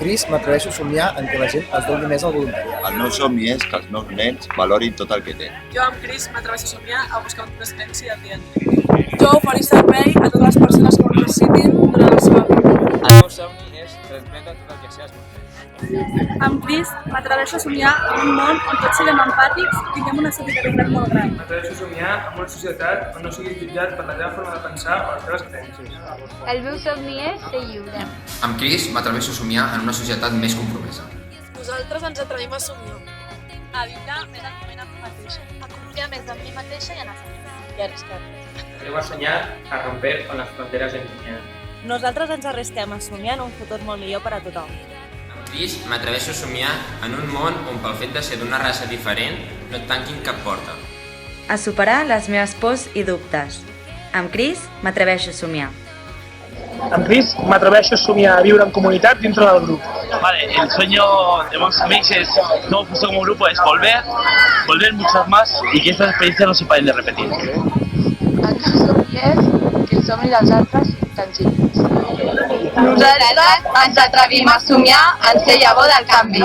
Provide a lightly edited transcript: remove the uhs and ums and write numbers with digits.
Cris m'atreveixo a somiar en què la gent es doni més al voluntariat. El meu somni és que els meus nens valorin tot el que tenen. Jo amb Cris m'atreveixo a somiar a buscar un silenci del dia a dia. Jo oferir servei a totes les persones que ho necessitin durant la seva vida. El meu somni és transmetre tot el que sé als meus nens. Amb Cris m'atreveixo a somiar en un món on tots siguem empàtics i tinguem una solidaritat molt gran. M'atreveixo a somiar amb una societat on no siguis jutjat per la teva forma de pensar o les teves creences. El meu somni és ser lliure. Amb Cris m'atreveixo a somiar en una societat més compromesa. Nosaltres ens atrevim a somiar. A viure més el moment amb mi mateixa. A confiar més en mi mateixa i en els altres. I arriscar. Atreu a soñar, a romper con las fronteras del miedo. Nosaltres ens arrisquem a somiar en un futur molt millor per a tothom. Amb Cris m'atreveixo a somiar en un món on pel fet de ser d'una raça diferent no et tanquin cap porta. A superar les meves pors i dubtes. Amb Cris m'atreveixo a somiar. Amb Cris m'atreveixo a somiar a viure en comunitat dintre del grup. El sueño de Max Mix es, no justo como grupo, es volver muchas más y que estas experiencias no se paren de repetir. El meu somni és que els somnis dels altres siguin tangibles. Nosaltres ens atrevim a somiar en ser llavor del canvi.